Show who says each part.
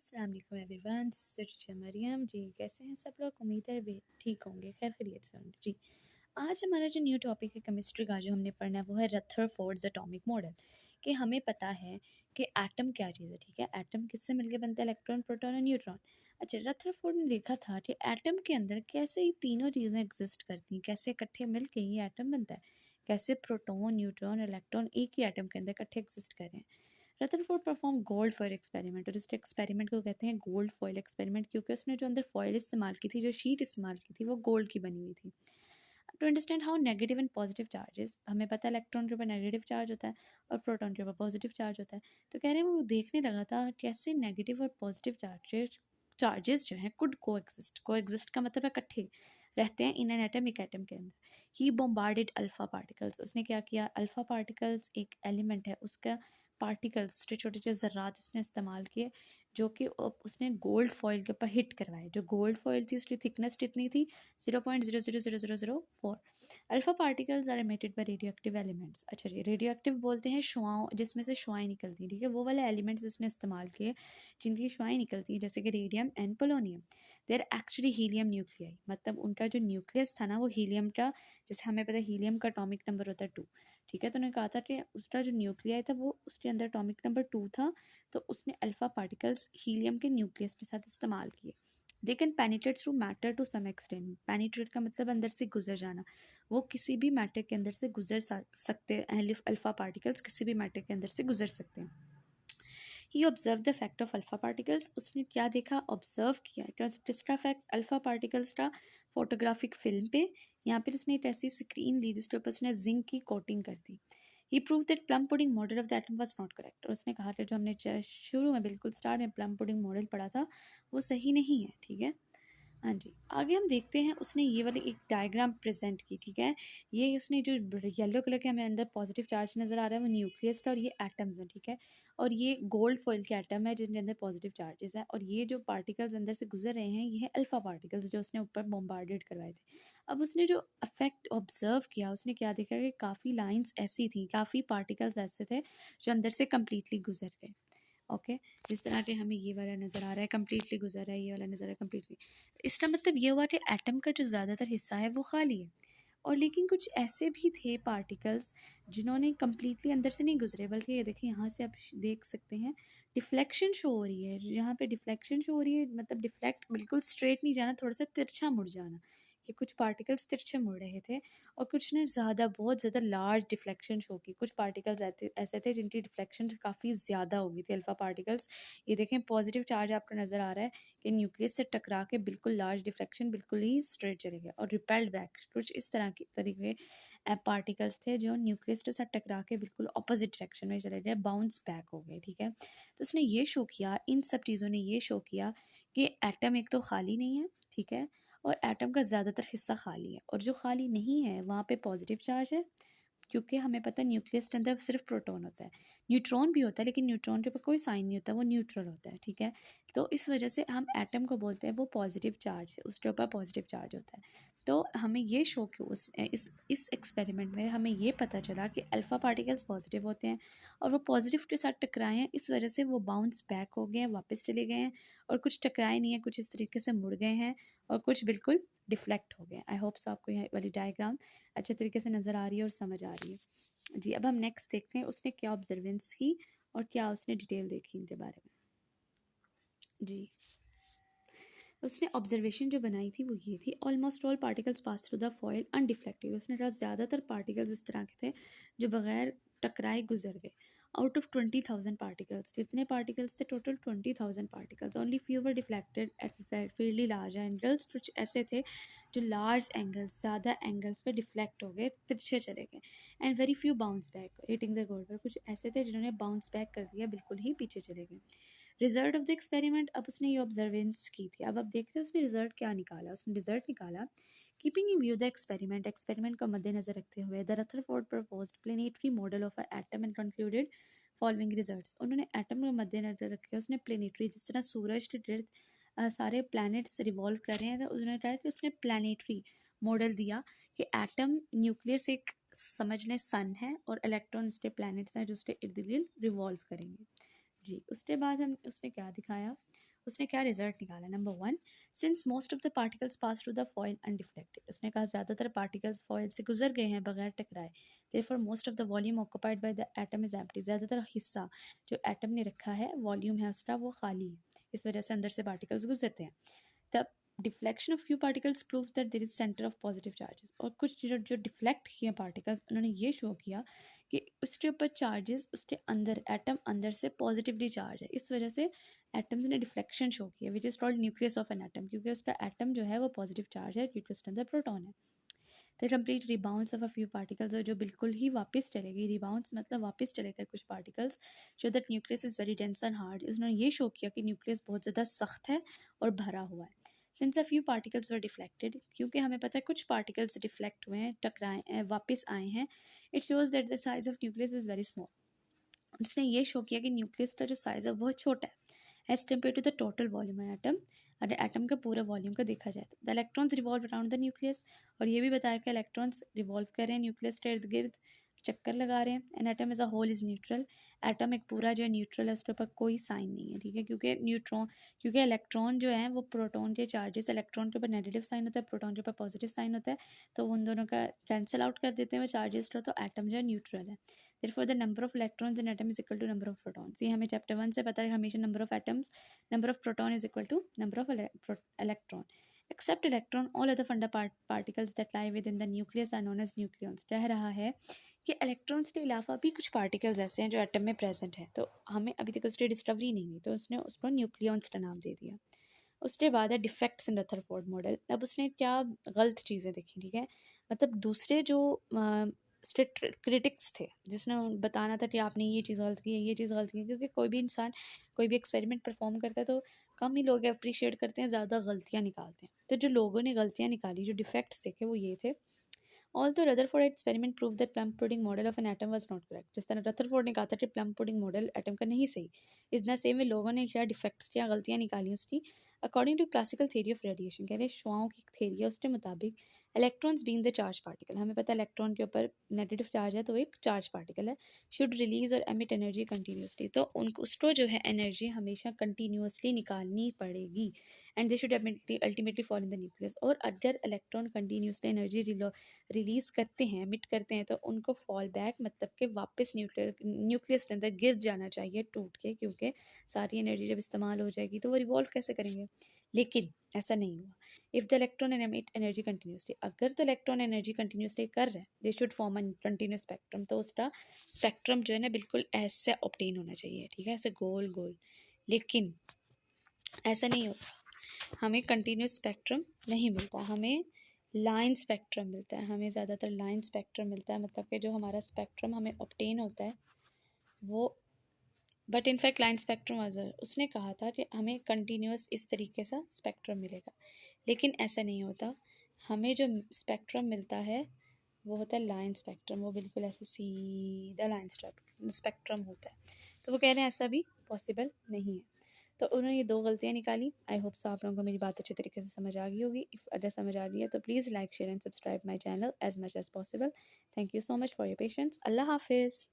Speaker 1: अस्सलाम वालेकुम एवरीवन, सिर्फ मरियम जी। कैसे हैं सब लोग? उम्मीद है वे ठीक होंगे, खैर खैरियत से होंगे जी। आज हमारा जो न्यू टॉपिक है केमिस्ट्री का, जो हमने पढ़ना है वो है रदरफोर्ड्स एटॉमिक मॉडल। कि हमें पता है कि एटम क्या चीज़ है, ठीक है। एटम किससे मिलके बनता है? इलेक्ट्रॉन, प्रोटॉन और न्यूट्रॉन। अच्छा, रदरफोर्ड ने लिखा था कि एटम के अंदर कैसे ये तीनों चीज़ें एग्जिस्ट करती हैं, कैसे इकट्ठे मिलके ये एटम बनता है, कैसे प्रोटॉन, न्यूट्रॉन, इलेक्ट्रॉन एक ही एटम के अंदर इकट्ठे एग्जिस्ट कर रहे हैं। Rutherford perform gold foil experiment, और इस एक्सपेरिमेंट को कहते हैं गोल्ड फॉयल एक्सपेरिमेंट, क्योंकि उसने जो अंदर फॉयल इस्तेमाल की थी, जो शीट इस्तेमाल की थी, वो गोल्ड की बनी हुई थी। To understand how negative and positive charges, हमें पता है इलेक्ट्रॉन के ऊपर नेगेटिव चार्ज होता है और प्रोटॉन के ऊपर पॉजिटिव चार्ज होता है। तो कह रहे हैं वो देखने लगा था कैसे नेगेटिव और पॉजिटिव चार्जेस जो हैं कुड को एग्जिस्ट का मतलब है इकट्ठे रहते हैं इन एन एटमिक एटम के अंदर। ही बोम्बार्डेड अल्फा पार्टिकल्स, उसने क्या किया? अल्फा पार्टिकल्स एक एलिमेंट है, उसका पार्टिकल्स छोटे छोटे ज़र्रात उसने इस्तेमाल किए, जो कि उसने गोल्ड फॉयल के ऊपर हिट करवाए। जो गोल्ड फॉयल थी उसकी थिकनेस कितनी थी? 0.00004। Alpha particles are emitted by radio active elements. अच्छा जी, रेडियो एक्टिव बोलते हैं शुआओं, जिसमें से शुआएं निकलती हैं, ठीक है। वो वाले एलिमेंट्स उसने इस्तेमाल किए जिनकी शुआएं निकलती हैं, जैसे कि radium and polonium. They are actually helium nuclei, मतलब उनका जो न्यूक्लियस था ना वो हीलियम का, जैसे हमें पता है हीलियम का अटॉमिक नंबर होता है 2, ठीक है। तो उन्होंने कहा था कि उसका जो न्यूक्लियाई था वो उसके अंदर अटॉमिक नंबर 2 था, तो उसने अल्फा पार्टिकल्स हीलियम के न्यूक्लियस के साथ इस्तेमाल किए। They can penetrate through matter to some extent. Penetrate का मतलब अंदर से गुजर जाना, वो किसी भी मैटर के अंदर से गुजर सकते हैं। अल्फा पार्टिकल्स किसी भी मैटर के अंदर से गुजर सकते हैं। He observe the fact of alpha particles, उसने क्या देखा? ऑब्जर्व किया। किसका फैक्ट? अल्फा पार्टिकल्स का। फोटोग्राफिक फिल्म पे यहाँ पर उसने एक ऐसी स्क्रीन ली जिसके ऊपर उसने जिंक की कोटिंग कर दी। He prove that plum pudding model of the atom was not correct, और उसने कहा कि जो हमने शुरू में बिल्कुल स्टार्ट में प्लम पुडिंग मॉडल पढ़ा था वो सही नहीं है, ठीक है। हाँ जी, आगे हम देखते हैं उसने ये वाली एक डायग्राम प्रेजेंट की, ठीक है। ये उसने जो येलो कलर के हमें अंदर पॉजिटिव चार्ज नज़र आ रहा है वो न्यूक्लियस का, और ये एटम्स हैं, ठीक है। और ये गोल्ड फॉइल के एटम है जिनके अंदर पॉजिटिव चार्जेस हैं, और ये जो पार्टिकल्स अंदर से गुजर रहे हैं ये है अल्फा पार्टिकल्स जो उसने ऊपर बॉम्बार्डेड करवाए थे। अब उसने जो अफेक्ट ऑब्जर्व किया, उसने क्या देखा कि काफ़ी लाइन्स ऐसी थी, काफ़ी पार्टिकल्स ऐसे थे जो अंदर से कम्प्लीटली गुजर गए। ओके, जिस तरह के हमें ये वाला नज़र आ रहा है कम्प्लीटली गुजर रहा है, ये वाला नज़र आ रहा है कम्प्लीटली। इसका मतलब ये हुआ कि एटम का जो ज़्यादातर हिस्सा है वो खाली है, और लेकिन कुछ ऐसे भी थे पार्टिकल्स जिन्होंने कम्प्लीटली अंदर से नहीं गुजरे, बल्कि ये देखिए यहाँ से आप देख सकते हैं डिफ्लेक्शन शो हो रही है। यहाँ पे डिफ्लेक्शन शो हो रही है, मतलब डिफ्लेक्ट बिल्कुल स्ट्रेट नहीं जाना, थोड़ा सा तिरछा मुड़ जाना। कि कुछ पार्टिकल्स तिरछे मुड़ रहे थे, और कुछ ने बहुत ज़्यादा लार्ज डिफ्लेक्शन शो की। कुछ पार्टिकल्स ऐसे थे जिनकी डिफ्लेक्शन काफ़ी ज़्यादा हो गई थी, अल्फा पार्टिकल्स। ये देखें पॉजिटिव चार्ज आपको नज़र आ रहा है कि न्यूक्लियस से टकरा के बिल्कुल लार्ज डिफ्लेक्शन, बिल्कुल ही स्ट्रेट चले गए और रिपेल्ड बैक। कुछ इस तरह के तरीके पार्टिकल्स थे जो न्यूक्लियस के साथ टकरा के बिल्कुल अपोजिट डायरेक्शन में चले गए, बाउंस बैक हो गए, ठीक है। तो उसने ये शो किया, इन सब चीज़ों ने ये शो किया कि एटम एक तो खाली नहीं है, ठीक है, और एटम का ज़्यादातर हिस्सा खाली है, और जो खाली नहीं है वहाँ पे पॉजिटिव चार्ज है, क्योंकि हमें पता है न्यूक्लियस के अंदर सिर्फ प्रोटॉन होता है। न्यूट्रॉन भी होता है लेकिन न्यूट्रॉन के ऊपर कोई साइन नहीं होता, वो न्यूट्रल होता है, ठीक है। तो इस वजह से हम एटम को बोलते हैं वो पॉजिटिव चार्ज है, उसके ऊपर पॉजिटिव चार्ज होता है। तो हमें ये शो कि इस एक्सपेरिमेंट में हमें ये पता चला कि अल्फ़ा पार्टिकल्स पॉजिटिव होते हैं, और वो पॉजिटिव के साथ टकराए हैं, इस वजह से वो बाउंस बैक हो गए हैं, वापस चले गए हैं, और कुछ टकराए नहीं है, कुछ इस तरीके से मुड़ गए हैं, और कुछ बिल्कुल डिफ्लेक्ट हो गए। आई होप सो आपको ये वाली डायग्राम अच्छे तरीके से नज़र आ रही है और समझ आ रही है जी। अब हम नेक्स्ट देखते हैं उसने क्या ऑब्जर्वेंस की और क्या उसने डिटेल देखी इनके बारे में जी। उसने ऑब्जर्वेशन जो बनाई थी वो ये थी, almost all particles pass through the foil undeflected. उसने कहा ज़्यादातर पार्टिकल्स इस तरह के थे जो बगैर टकराए गुजर गए। आउट ऑफ 20,000 पार्टिकल्स, कितने पार्टिकल्स थे? Total 20,000 particles. Only few were deflected at fairly large angles, कुछ ऐसे थे जो लार्ज एंगल्स, ज़्यादा एंगल्स पे डिफ्लेक्ट हो गए, तिरछे चले गए। And very few bounce back hitting the gold, कुछ ऐसे थे जिन्होंने बाउंस बैक कर दिया, बिल्कुल ही पीछे चले गए। रिजल्ट ऑफ द एक्सपेरिमेंट, अब उसने ये ऑब्जर्वेंस की थी, अब देखते हैं उसने रिजल्ट क्या निकाला। उसने रिजल्ट निकाला, keeping in view the experiment को मद्देनजर रखते हुए the Rutherford proposed planetary model of a atom and concluded following results. उन्होंने एटम को मद्देनजर रखे, उसने प्लेनेटरी, जिस तरह सूरज के गिर्द सारे प्लैनेट्स रिवॉल्व कर रहे हैं, तो उन्होंने कहा कि उसने प्लानिटरी मॉडल दिया कि एटम न्यूक्लियस एक समझ लें सन है, और इलेक्ट्रॉन उसके प्लैनेट्स हैं जो उसके इर्द गिर्द रिवॉल्व करेंगे जी। उसके बाद हम उसने क्या दिखाया, उसने क्या रिजल्ट निकाला? Number 1, since most of the particles pass through the foil undeflected, उसने कहा ज़्यादातर पार्टिकल्स फॉइल से गुजर गए हैं बगैर टकराए, therefore most of the volume occupied by the atom is empty, ज़्यादातर हिस्सा जो एटम ने रखा है, वॉल्यूम है उसका, वो खाली है, इस वजह से अंदर से पार्टिकल्स गुजरते हैं। तब deflection of few particles prove that there is centre of positive charges, और कुछ जो डिफ्लेक्ट किए पार्टिकल, उन्होंने ये शो किया कि उसके ऊपर चार्जेस, उसके अंदर एटम अंदर से पॉजिटिवली चार्ज है, इस वजह से एटम्स ने डिफ्लेक्शन शो किया, which is called nucleus of an atom, क्योंकि उसका एटम जो है वो पॉजिटिव चार्ज है क्योंकि उसके अंदर प्रोटॉन है। The complete rebounds of a few particles, और जो बिल्कुल ही वापस चलेगी, रिबाउंड्स मतलब वापस चले गए कुछ पार्टिकल्स, जो that nucleus is very dense and hard, उन्होंने ये शो किया कि न्यूक्लियस बहुत ज़्यादा सख्त है और भरा हुआ है। Since a few particles were deflected, क्योंकि हमें पता है कुछ पार्टिकल्स डिफ्लेक्ट हुए हैं, टकराए, वापस आए हैं, it shows that the size of nucleus is very small, उसने ये शो किया कि न्यूक्लियस का जो साइज़ है बहुत छोटा है as compare to the total volume atom, अगर एटम का पूरा वॉल्यूम का देखा जाए तो। The electrons revolve around the nucleus, और ये भी बताया कि इलेक्ट्रॉन्स रिवॉल्व कर रहे हैं न्यूक्लियस के इर्द गिर्द, चक्कर लगा रहे हैं। An atom as a whole is neutral, atom एक पूरा जो है न्यूट्रल है, उसके ऊपर कोई साइन नहीं है, ठीक है, क्योंकि इलेक्ट्रॉन जो है वो प्रोटॉन के चार्जेस, इलेक्ट्रॉन के ऊपर नेगेटिव साइन होता है, प्रोटॉन के ऊपर पॉजिटिव साइन होता है, तो उन दोनों का कैंसिल आउट कर देते हैं वो चार्जेस, तो एटम जो है न्यूट्रल है। therefore the number of electrons in atom is equal to number of protons, ये हमें चैप्टर 1 से पता है, हमेशा number of atoms, number of proton is equal to number of electron, except electron all other particles that lie within the nucleus are known as nucleons। कह रहा है कि इलेक्ट्रॉन्स के अलावा भी कुछ पार्टिकल्स ऐसे हैं जो एटम में प्रेजेंट है, तो हमें अभी तक उसकी डिस्कवरी नहीं हुई, तो उसने उसको न्यूक्लियॉन्स का नाम दे दिया। उसके बाद है डिफेक्ट्स इन रदरफोर्ड मॉडल। अब उसने क्या गलत चीज़ें देखी, ठीक है, मतलब दूसरे जो उसके क्रिटिक्स थे, जिसने बताना था कि आपने ये चीज़ गलत की है, ये चीज़ गलत की है, क्योंकि कोई भी इंसान कोई भी एक्सपेरिमेंट परफॉर्म करता है तो कम ही लोग अप्रिशिएट करते हैं, ज़्यादा गलतियाँ निकालते हैं। तो जो लोगों ने गलतियाँ निकाली, जो डिफेक्ट्स देखे, वो ये थे। Although Rutherford experiment proved that plum pudding model of an atom was not correct, जिस तरह रदरफोर्ड ने कहा था कि प्लम पुडिंग मॉडल एटम का नहीं सही, इस ना सेम में लोगों ने क्या डिफेक्ट्स, क्या गलतियाँ निकाली उसकी। According to classical theory of radiation, कह रहे शुआओं की थ्योरी है, उसके मुताबिक electrons being the charge particle, हमें पता है इलेक्ट्रॉन के ऊपर नेगेटिव चार्ज है तो एक चार्ज पार्टिकल है, शुड रिलीज और एमिट एनर्जी कंटिन्यूसली, तो उनको उसको जो है एनर्जी हमेशा कंटिन्यूसली निकालनी पड़ेगी, and they should ultimately fall in the nucleus, और अगर इलेक्ट्रॉन कंटिन्यूसली एनर्जी रिलीज़ करते हैं, एमिट करते हैं, तो उनको फॉल बैक मतलब कि वापस न्यूक्लियस के अंदर गिर जाना चाहिए टूट के, क्योंकि सारी एनर्जी जब इस्तेमाल हो जाएगी तो वो रिवॉल्व कैसे करेंगे। लेकिन ऐसा नहीं हुआ। If the electron emit energy continuously, अगर तो इलेक्ट्रॉन एनर्जी कंटिन्यूसली कर रहे हैं, they should form a continuous spectrum, तो उसका स्पेक्ट्रम जो है ना बिल्कुल ऐसे ऑब्टेन होना चाहिए, ठीक है, ऐसे गोल गोल। लेकिन ऐसा नहीं होता, हमें कंटिन्यूस स्पेक्ट्रम नहीं मिलता, हमें लाइन स्पेक्ट्रम मिलता है, हमें ज़्यादातर लाइन स्पेक्ट्रम मिलता है, मतलब कि जो हमारा स्पेक्ट्रम हमें ऑब्टेन होता है वो, बट इनफैक्ट लाइन स्पेक्ट्रम वाजर, उसने कहा था कि हमें कंटिन्यूस इस तरीके से स्पेक्ट्रम मिलेगा, लेकिन ऐसा नहीं होता, हमें जो स्पेक्ट्रम मिलता है वो होता है लाइन स्पेक्ट्रम, वो बिल्कुल ऐसे सीधा लाइन स्पेक्ट्रम होता है, तो वो कह रहे हैं ऐसा भी पॉसिबल नहीं है। तो उन्होंने ये दो गलतियाँ निकाली। आई होप सो आप लोगों को मेरी बात अच्छे तरीके से समझ आ गई होगी। इफ़ अगर समझ आ गई है तो please like share and subscribe my channel as much as possible. Thank you so much for your patience. अल्लाह हाफिज़।